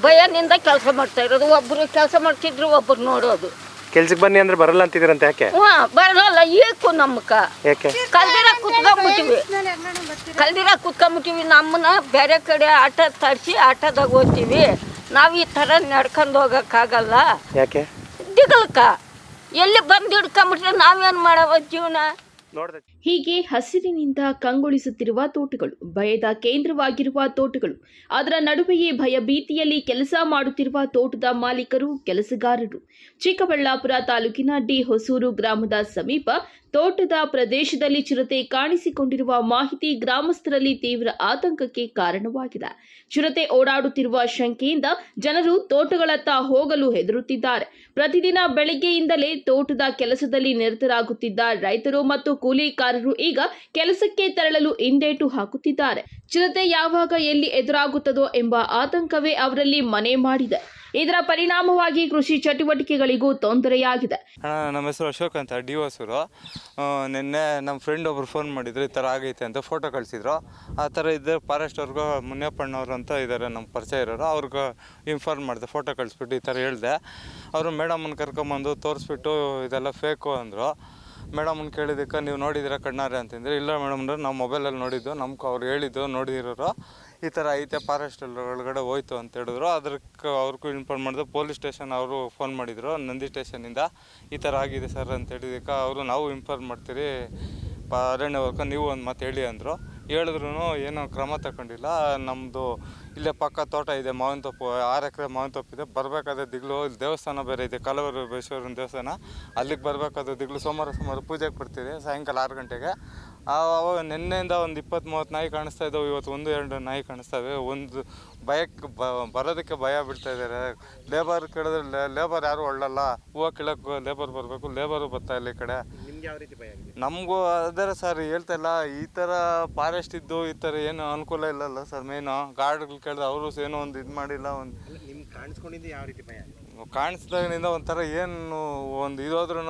ಭಯದಿಂದ ಕೆಲಸ ಮಾಡ್ತಾ ಇರೋದು. ಒಬ್ಬರು ಕೆಲಸ ಮಾಡ್ತಿದ್ರು, ಒಬ್ಬರು ನೋಡೋದು. ಕೆಲ್ಸಕ್ಕೆ ಬನ್ನಿ ಅಂದ್ರೆ ಬರಲ್ಲ ಅಂತಿದ್ರಂತ ಯಾಕೆ? ಬರಲ್ಲ. ಏಕು ನಮ್ಮಕ್ಕ ಯಾಕೆ? ಕಲ್ದಿರ ಕುತ್ಕೊಂಬಿಟ್ಟಿವಿ. ನಮ್ಮನ್ನ ಬೇರೆ ಕಡೆ ಆಟ ತರಿಸಿ ಆಟದಾಗ ಹೋಗ್ತೀವಿ. ನಾವು ಈ ಥರ ನಡ್ಕೊಂಡು ಹೋಗೋಕ್ಕಾಗಲ್ಲ. ಯಾಕೆ? ದಿಗಲ್ಕ ಎಲ್ಲಿ ಬಂದು ಹಿಡ್ಕೊಂಬಿಟ್ರೆ ನಾವೇನು ಮಾಡವ ಜೀವನ? ಹೀಗೆ ಹಸಿರಿನಿಂದ ಕಂಗೊಳಿಸುತ್ತಿರುವ ತೋಟಗಳು, ಭಯದ ಕೇಂದ್ರವಾಗಿರುವ ತೋಟಗಳು, ಅದರ ನಡುವೆಯೇ ಭಯಭೀತಿಯಲ್ಲಿ ಕೆಲಸ ಮಾಡುತ್ತಿರುವ ತೋಟದ ಮಾಲೀಕರು, ಕೆಲಸಗಾರರು. ಚಿಕ್ಕಬಳ್ಳಾಪುರ ತಾಲೂಕಿನ ಡಿ ಹೊಸೂರು ಗ್ರಾಮದ ಸಮೀಪ ತೋಟದ ಪ್ರದೇಶದಲ್ಲಿ ಚಿರತೆ ಕಾಣಿಸಿಕೊಂಡಿರುವ ಮಾಹಿತಿ ಗ್ರಾಮಸ್ಥರಲ್ಲಿ ತೀವ್ರ ಆತಂಕಕ್ಕೆ ಕಾರಣವಾಗಿದೆ. ಚಿರತೆ ಓಡಾಡುತ್ತಿರುವ ಶಂಕೆಯಿಂದ ಜನರು ತೋಟಗಳತ್ತ ಹೋಗಲು ಹೆದರುತ್ತಿದ್ದಾರೆ. ಪ್ರತಿದಿನ ಬೆಳಗ್ಗೆಯಿಂದಲೇ ತೋಟದ ಕೆಲಸದಲ್ಲಿ ನಿರತರಾಗುತ್ತಿದ್ದ ರೈತರು ಮತ್ತು ಕೂಲಿಕಾರರು ಈಗ ಕೆಲಸಕ್ಕೆ ತೆರಳಲು ಹಿಂದೇಟು ಹಾಕುತ್ತಿದ್ದಾರೆ. ಚಿರತೆ ಯಾವಾಗ ಎಲ್ಲಿ ಎದುರಾಗುತ್ತದೋ ಎಂಬ ಆತಂಕವೇ ಅವರಲ್ಲಿ ಮನೆ ಮಾಡಿದೆ. ಇದರ ಪರಿಣಾಮವಾಗಿ ಕೃಷಿ ಚಟುವಟಿಕೆಗಳಿಗೂ ತೊಂದರೆಯಾಗಿದೆ. ನಮ್ಮ ಹೆಸರು ಅಶೋಕ್ ಅಂತ, ಡಿ ಹೊಸೂರು. ನಿನ್ನೆ ನಮ್ಮ ಫ್ರೆಂಡ್ ಒಬ್ರು ಫೋನ್ ಮಾಡಿದ್ರು, ಈ ಥರ ಆಗೈತೆ ಅಂತ ಫೋಟೋ ಕಳಿಸಿದ್ರು. ಆ ಥರ ಇದ್ದರೆ ಫಾರೆಸ್ಟ್ವ್ರಿಗೂ ಮುನಿಯಪ್ಪಣ್ಣವ್ರು ಅಂತ ಇದ್ದಾರೆ ನಮ್ಮ ಪರಿಚಯ ಇರೋರು, ಅವ್ರಿಗೆ ಇನ್ಫಾರ್ಮ್ ಮಾಡಿದೆ. ಫೋಟೋ ಕಳಿಸ್ಬಿಟ್ಟು ಈ ಥರ ಹೇಳಿದೆ. ಅವರು ಮೇಡಮನ್ನು ಕರ್ಕೊಂಬಂದು ತೋರಿಸ್ಬಿಟ್ಟು ಇದೆಲ್ಲ ಫೇಕು ಅಂದರು. ಮೇಡಮನ್ನು ಕೇಳಿದ್ದಕ್ಕೆ ನೀವು ನೋಡಿದ್ದೀರಾ ಕಣ್ಣಾರೆ ಅಂತಂದರೆ, ಇಲ್ಲ ಮೇಡಮ್ರೆ ನಾವು ಮೊಬೈಲಲ್ಲಿ ನೋಡಿದ್ದು, ನಮ್ಗೆ ಅವ್ರು ಹೇಳಿದ್ದು ನೋಡಿರೋರು ಈ ಥರ ಐತೆ ಫಾರೆಸ್ಟ್ ಒಳಗಡೆ ಹೋಯ್ತು ಅಂತ ಹೇಳಿದ್ರು. ಅದಕ್ಕೆ ಅವ್ರಿಗೂ ಇನ್ಫಾರ್ಮ್ ಮಾಡಿದ್ರು. ಪೊಲೀಸ್ ಸ್ಟೇಷನ್ ಅವರು ಫೋನ್ ಮಾಡಿದರು, ನಂದಿ ಸ್ಟೇಷನಿಂದ ಈ ಥರ ಆಗಿದೆ ಸರ್ ಅಂತ ಹೇಳಿದ್ದಕ್ಕೆ ಅವರು ನಾವು ಇನ್ಫಾರ್ಮ್ ಮಾಡ್ತೀರಿ ಅರಣ್ಯ ವರ್ಗ, ನೀವು ಒಂದು ಮಾತು ಹೇಳಿ ಅಂದರು. ಹೇಳಿದ್ರು ಏನೋ ಕ್ರಮ ತಗೊಂಡಿಲ್ಲ. ನಮ್ಮದು ಇಲ್ಲೇ ಪಕ್ಕ ತೋಟ ಇದೆ, ಮಾವಿನ ತೋಪು, 6 ಎಕರೆ ಮಾವಿನ ತೋಪು ಇದೆ. ಬರಬೇಕಾದ್ರೆ ದಿಗ್ಲು ದೇವಸ್ಥಾನ ಬೇರೆ ಇದೆ, ಕಾಲೂರು ಬಸವೇಶ್ವರನ ದೇವಸ್ಥಾನ, ಅಲ್ಲಿಗೆ ಬರಬೇಕಾದ್ರೆ ದಿಗ್ಲು ಸೋಮವಾರ ಪೂಜೆಗೆ ಬರ್ತೀವಿ ಸಾಯಂಕಾಲ 6 ಗಂಟೆಗೆ. ಅವಾಗ ನಿನ್ನೆಯಿಂದ ಒಂದು 20-30 ನಾಯಿ ಕಾಣಿಸ್ತಾ ಇದ್ದಾವೆ. ಇವತ್ತು 1-2 ನಾಯಿ ಕಾಣಿಸ್ತವೆ. ಒಂದು ಭಯಕ್ಕೆ ಬರೋದಕ್ಕೆ ಭಯ ಬಿಡ್ತಾ ಇದ್ದಾರೆ. ಲೇಬರ್ ಕೇಳಿದ್ರೆ ಲೇಬರ್ ಯಾರು ಒಳ್ಳಲ್ಲ, ಹೂವು ಕೀಳಕ್ಕೆ ಲೇಬರ್ ಬರಬೇಕು, ಲೇಬರು ಬರ್ತಾ ಇಲ್ಲ ಈ ಕಡೆ. ನಮಗೂ ಅದೇ ಸರ್ ಹೇಳ್ತಾ ಇಲ್ಲ, ಈ ಥರ ಫಾರೆಸ್ಟ್ ಇದ್ದು ಈ ಥರ ಏನು ಅನುಕೂಲ ಇಲ್ಲಲ್ಲ ಸರ್. ಮೇನು ಗಾರ್ಡ್ಗಳು ಕೇಳಿದ್ರೆ ಅವರು ಏನೋ ಒಂದು ಇದು ಮಾಡಿಲ್ಲ. ಒಂದು ನಿಮ್ಗೆ ಕಾಣಿಸ್ಕೊಂಡಿದ್ದು ಯಾವ ರೀತಿ ಭಯ? ಕಾಣಿಸ್ದಾಗಿನಿಂದ ಒಂಥರ ಏನು ಒಂದು ಇದಾದ್ರೂ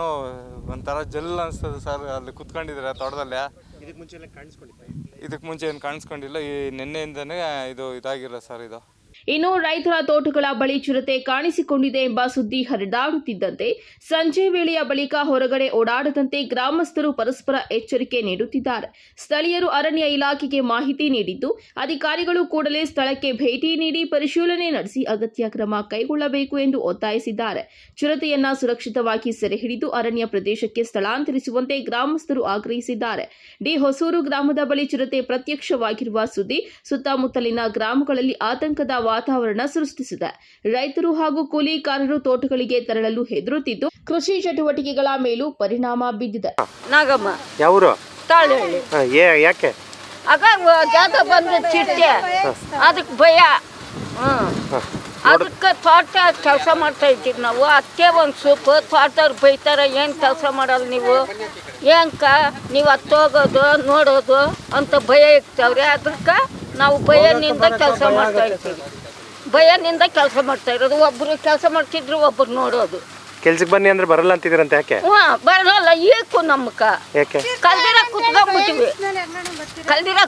ಒಂಥರ ಜಲ್ ಅನಿಸ್ತದೆ ಸರ್. ಅಲ್ಲಿ ಕುತ್ಕೊಂಡಿದ್ದಾರೆ ತೋಟದಲ್ಲೇ. ಇದಕ್ಕೆ ಮುಂಚೆ ಏನು ಕಾಣಿಸ್ಕೊಂಡಿಲ್ಲ. ಈ ನಿನ್ನೆಯಿಂದನೇ ಇದಾಗಿಲ್ಲ ಸರ್ ಇದು. ಇನ್ನು ರೈತರ ತೋಟಗಳ ಬಳಿ ಚಿರತೆ ಕಾಣಿಸಿಕೊಂಡಿದೆ ಎಂಬ ಸುದ್ದಿ ಹರಿದಾಡುತ್ತಿದ್ದಂತೆ ಸಂಜೆ ವೇಳೆಯ ಬಳಿಕ ಹೊರಗಡೆ ಓಡಾಡದಂತೆ ಗ್ರಾಮಸ್ಥರು ಪರಸ್ಪರ ಎಚ್ಚರಿಕೆ ನೀಡುತ್ತಿದ್ದಾರೆ. ಸ್ಥಳೀಯರು ಅರಣ್ಯ ಇಲಾಖೆಗೆ ಮಾಹಿತಿ ನೀಡಿದ್ದು, ಅಧಿಕಾರಿಗಳು ಕೂಡಲೇ ಸ್ಥಳಕ್ಕೆ ಭೇಟಿ ನೀಡಿ ಪರಿಶೀಲನೆ ನಡೆಸಿ ಅಗತ್ಯ ಕ್ರಮ ಕೈಗೊಳ್ಳಬೇಕು ಎಂದು ಒತ್ತಾಯಿಸಿದ್ದಾರೆ. ಚಿರತೆಯನ್ನ ಸುರಕ್ಷಿತವಾಗಿ ಸೆರೆ ಹಿಡಿದು ಅರಣ್ಯ ಪ್ರದೇಶಕ್ಕೆ ಸ್ಥಳಾಂತರಿಸುವಂತೆ ಗ್ರಾಮಸ್ಥರು ಆಗ್ರಹಿಸಿದ್ದಾರೆ. ಡಿ ಹೊಸೂರು ಗ್ರಾಮದ ಬಳಿ ಚಿರತೆ ಪ್ರತ್ಯಕ್ಷವಾಗಿರುವ ಸುದ್ದಿ ಸುತ್ತಮುತ್ತಲಿನ ಗ್ರಾಮಗಳಲ್ಲಿ ಆತಂಕದ ವಾತಾವರಣ ಸೃಷ್ಟಿಸಿದೆ. ರೈತರು ಹಾಗೂ ಕೂಲಿಕಾರರು ತೋಟಗಳಿಗೆ ತೆರಳಲು ಹೆದರುತ್ತಿದ್ದು, ಕೃಷಿ ಚಟುವಟಿಕೆಗಳ ಮೇಲೂ ಪರಿಣಾಮ ಬಿದ್ದಿದೆ. ನಾಗಮ್ಮ ಯಾವರು? ತಾಳಹಳ್ಳಿ. ಯಾಕೆ? ಆಗ ಜಾಗ ಬಂದ ಚಿಟ್ಟೆ, ಅದಕ್ಕೆ ಭಯ. ಅದಕ್ಕೆ ತೋಟ ಕೆಲಸ ಮಾಡ್ತಾ ಇದ್ದೀವಿ ನಾವು. ಅದಕ್ಕೆ ಒಂದು ಸೂಪು ತೋಟದವ್ರು ಬೈತಾರೆ, ಏನು ಕೆಲಸ ಮಾಡಲ್ಲ ನೀವು, ಏನಕ್ಕ ನೀವು ಹತ್ತೋಗೋದು ನೋಡೋದು ಅಂತ ಭಯ ಇರ್ತವ್ರೆ. ಅದಕ್ಕೆ ನಾವು ಭಯದಿಂದ ಕೆಲಸ ಮಾಡ್ತಾ ಇರ್ತೀವಿ. ಭಯದಿಂದ ಕೆಲಸ ಮಾಡ್ತಾ ಇರೋದು. ಒಬ್ಬರು ಕೆಲಸ ಮಾಡ್ತಿದ್ರು, ಒಬ್ಬರು ನೋಡೋದು. ಕೆಲ್ಸಕ್ಕೆ ಬನ್ನಿ ಅಂದ್ರೆ ಬರಲ್ಲ ಅಂತಿದ್ರಂತ ಯಾಕೆ? ಬರಲ್ಲ. ಏಕು ನಮ್ಮಕ್ಕ ಕಲ್ದಿರ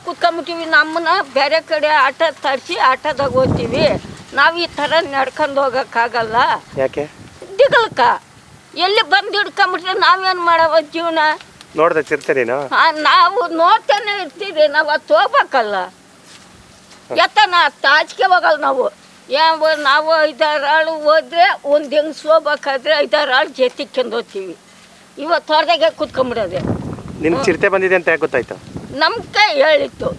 ಕುತ್ಕೊಂಬಿಟ್ಟಿವಿ. ನಮ್ಮನ್ನ ಬೇರೆ ಕಡೆ ಆಟ ತರಿಸಿ ಆಟದಾಗ ಹೋಗ್ತೀವಿ. ನಾವು ಈ ಥರ ನಡ್ಕೊಂಡು ಹೋಗೋಕ್ಕಾಗಲ್ಲ. ಯಾಕೆ? ದಿಗಲ್ಕ ಎಲ್ಲಿ ಬಂದು ಹಿಡ್ಕೊಂಬಿಟ್ರೆ ನಾವೇನು ಮಾಡವ ಜೀವನ? ನೋಡ್ದೆ ಚಿರತೆ ನೀನು? ನಾವು ನೋಡ್ತಾನೆ ಇರ್ತೀವಿ. ನಾವು ಅದು ಹೋಗ್ಬೇಕಲ್ಲ. ಎತ್ತನ ತಾಚಿಕೆ ಹೋಗಲ್ಲ ನಾವು. ನಾವು 5-6 ಆಳು ಹೋದ್ರೆ ಒಂದು ಹೆಂಗ್ಸ್ ಹೋಗ್ಬೇಕಾದ್ರೆ 5-6 ಆಳು ಜೆತ್ತಿಕ್ಕೊಂಡು ಹೋಗ್ತೀವಿ. ಇವತ್ತು ಹೊರದಾಗೆ ಕುತ್ಕೊಂಡ್ಬಿಡೋದೆ. ನಿನ್ ಚಿರತೆ ಬಂದಿದೆ ಅಂತ ಯಾಕೆ ಗೊತ್ತಾಯ್ತು? ನಮ್ಗೆ ಹೇಳಿತ್ತು.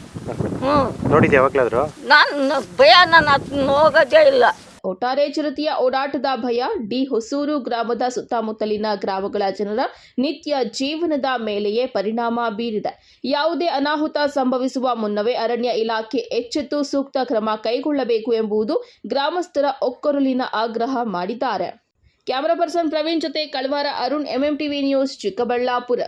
ನೋಡಿದ್ಯಾ ಯಾವಾಗ್ಲಾದ್ರು? ನಾನು ಭಯ, ನಾನು ಅದನ್ನ ಹೋಗೋದೇ ಇಲ್ಲ. ಒಟ್ಟಾರೆ ಚಿರತೆಯ ಓಡಾಟದ ಭಯ ಡಿ ಹೊಸೂರು ಗ್ರಾಮದ ಸುತ್ತಮುತ್ತಲಿನ ಗ್ರಾಮಗಳ ಜನರ ನಿತ್ಯ ಜೀವನದ ಮೇಲೆಯೇ ಪರಿಣಾಮ ಬೀರಿದೆ. ಯಾವುದೇ ಅನಾಹುತ ಸಂಭವಿಸುವ ಮುನ್ನವೇ ಅರಣ್ಯ ಇಲಾಖೆ ಎಚ್ಚೆತ್ತು ಸೂಕ್ತ ಕ್ರಮ ಕೈಗೊಳ್ಳಬೇಕು ಎಂಬುದು ಗ್ರಾಮಸ್ಥರ ಒಕ್ಕೊರಲಿನ ಆಗ್ರಹ ಮಾಡಿದ್ದಾರೆ. ಕ್ಯಾಮರಾ ಪರ್ಸನ್ ಪ್ರವೀಣ್ ಜೊತೆ ಕಳವಾರ ಅರುಣ್, MMTV ನ್ಯೂಸ್, ಚಿಕ್ಕಬಳ್ಳಾಪುರ.